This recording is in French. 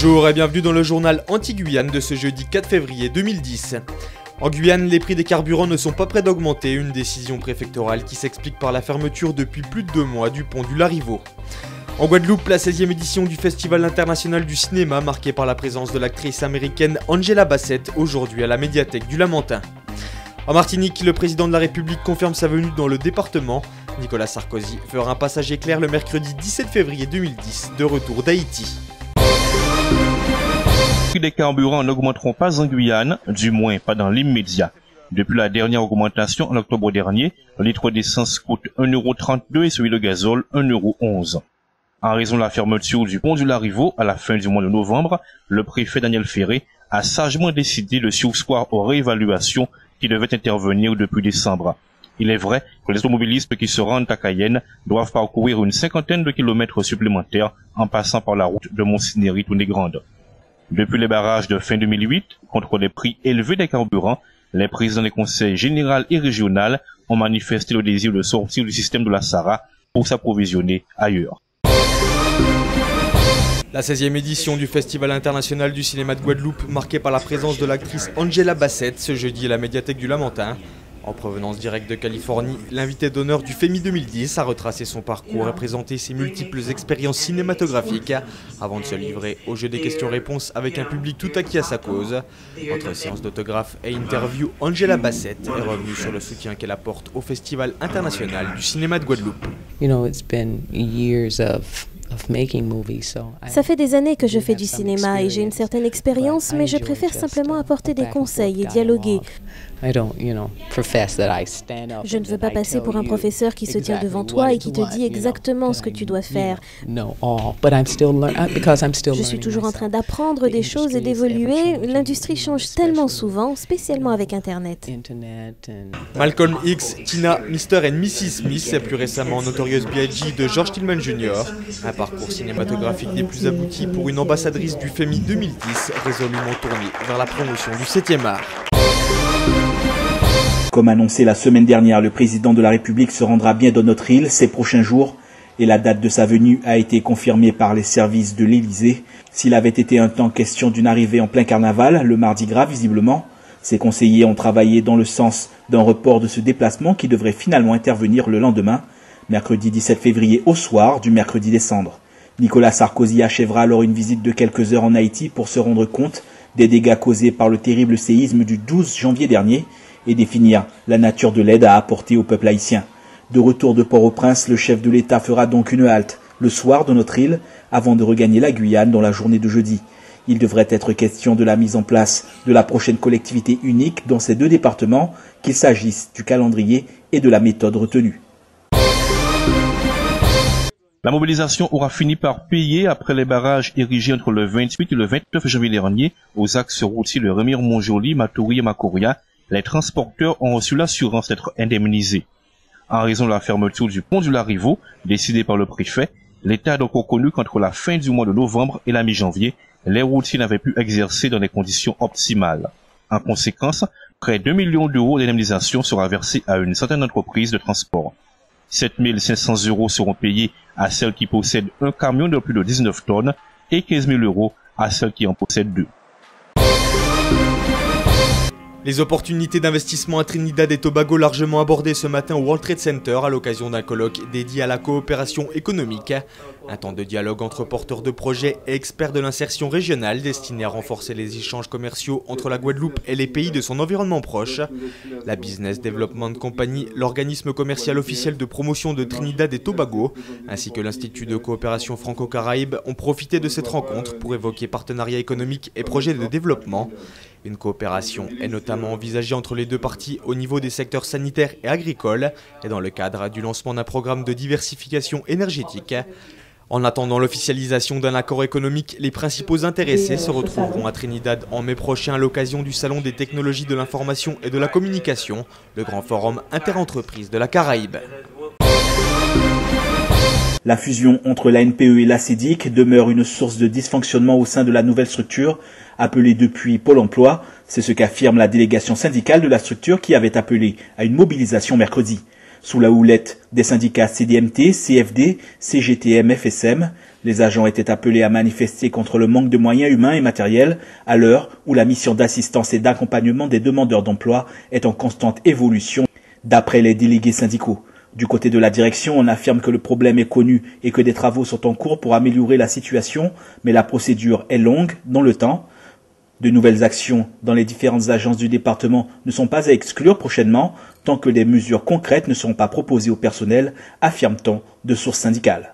Bonjour et bienvenue dans le journal Anti-Guyane de ce jeudi 4 février 2010. En Guyane, les prix des carburants ne sont pas prêts d'augmenter, une décision préfectorale qui s'explique par la fermeture depuis plus de 2 mois du pont du Larivot. En Guadeloupe, la 16e édition du Festival international du cinéma marquée par la présence de l'actrice américaine Angela Bassett aujourd'hui à la médiathèque du Lamentin. En Martinique, le président de la République confirme sa venue dans le département. Nicolas Sarkozy fera un passage éclair le mercredi 17 février 2010 de retour d'Haïti. Les prix des carburants n'augmenteront pas en Guyane, du moins pas dans l'immédiat. Depuis la dernière augmentation en octobre dernier, le litre d'essence coûte 1,32 € et celui de gazole 1,11 €. En raison de la fermeture du pont du Larivot à la fin du mois de novembre, le préfet Daniel Ferré a sagement décidé de surseoir aux réévaluations qui devaient intervenir depuis décembre. Il est vrai que les automobilistes qui se rendent à Cayenne doivent parcourir une 50aine de kilomètres supplémentaires en passant par la route de Montsinéry-Tounégrande. Depuis les barrages de fin 2008, contre les prix élevés des carburants, les présidents des conseils général et régional ont manifesté le désir de sortir du système de la SARA pour s'approvisionner ailleurs. La 16e édition du Festival international du cinéma de Guadeloupe, marquée par la présence de l'actrice Angela Bassett ce jeudi à la médiathèque du Lamentin. En provenance directe de Californie, l'invité d'honneur du FEMI 2010 a retracé son parcours et présenté ses multiples expériences cinématographiques avant de se livrer au jeu des questions-réponses avec un public tout acquis à sa cause. Entre séances d'autographes et interviews, Angela Bassett est revenue sur le soutien qu'elle apporte au Festival international du cinéma de Guadeloupe. Ça fait des années que je fais du cinéma et j'ai une certaine expérience, mais je préfère simplement apporter des conseils et dialoguer. Je ne veux pas passer pour un professeur qui se tient devant toi et qui te dit exactement ce que tu dois faire. Je suis toujours en train d'apprendre des choses et d'évoluer. L'industrie change tellement souvent, spécialement avec Internet. Malcolm X, Tina, Mr. et Mrs. Smith et plus récemment Notorious B.I.G. de George Tillman Jr. Un parcours cinématographique des plus aboutis pour une ambassadrice du FEMI 2010 résolument tournée vers la promotion du 7e art. Comme annoncé la semaine dernière, le président de la République se rendra bien dans notre île ces prochains jours et la date de sa venue a été confirmée par les services de l'Élysée. S'il avait été un temps question d'une arrivée en plein carnaval, le Mardi Gras visiblement, ses conseillers ont travaillé dans le sens d'un report de ce déplacement qui devrait finalement intervenir le lendemain, mercredi 17 février au soir du mercredi des Cendres. Nicolas Sarkozy achèvera alors une visite de quelques heures en Haïti pour se rendre compte des dégâts causés par le terrible séisme du 12 janvier dernier et définir la nature de l'aide à apporter au peuple haïtien. De retour de Port-au-Prince, le chef de l'État fera donc une halte le soir dans notre île avant de regagner la Guyane dans la journée de jeudi. Il devrait être question de la mise en place de la prochaine collectivité unique dans ces 2 départements, qu'il s'agisse du calendrier et de la méthode retenue. La mobilisation aura fini par payer après les barrages érigés entre le 28 et le 29 janvier dernier aux axes routiers de Remire-Montjoly, Matoury et Macoria. Les transporteurs ont reçu l'assurance d'être indemnisés. En raison de la fermeture du pont du Larivot, décidée par le préfet, l'État a donc reconnu qu'entre la fin du mois de novembre et la mi-janvier, les routiers n'avaient pu exercer dans des conditions optimales. En conséquence, près de 2 millions d'euros d'indemnisation sera versé à une centaine d'entreprises de transport. 7 500 € seront payés à celles qui possèdent un camion de plus de 19 tonnes et 15 000 € à celles qui en possèdent 2. Les opportunités d'investissement à Trinidad et Tobago largement abordées ce matin au World Trade Center à l'occasion d'un colloque dédié à la coopération économique. Un temps de dialogue entre porteurs de projets et experts de l'insertion régionale destiné à renforcer les échanges commerciaux entre la Guadeloupe et les pays de son environnement proche. La Business Development Company, l'organisme commercial officiel de promotion de Trinidad et Tobago, ainsi que l'Institut de coopération franco-caraïbe ont profité de cette rencontre pour évoquer partenariats économiques et projets de développement. Une coopération est notamment envisagée entre les 2 parties au niveau des secteurs sanitaires et agricoles et dans le cadre du lancement d'un programme de diversification énergétique. En attendant l'officialisation d'un accord économique, les principaux intéressés se retrouveront à Trinidad en mai prochain à l'occasion du Salon des technologies de l'information et de la communication, le grand forum interentreprises de la Caraïbe. La fusion entre la NPE et la CEDIC demeure une source de dysfonctionnement au sein de la nouvelle structure, appelée depuis Pôle emploi. C'est ce qu'affirme la délégation syndicale de la structure qui avait appelé à une mobilisation mercredi. Sous la houlette des syndicats CDMT, CFD, CGTM, FSM, les agents étaient appelés à manifester contre le manque de moyens humains et matériels à l'heure où la mission d'assistance et d'accompagnement des demandeurs d'emploi est en constante évolution, d'après les délégués syndicaux. Du côté de la direction, on affirme que le problème est connu et que des travaux sont en cours pour améliorer la situation, mais la procédure est longue dans le temps. De nouvelles actions dans les différentes agences du département ne sont pas à exclure prochainement tant que des mesures concrètes ne seront pas proposées au personnel, affirme-t-on de sources syndicales.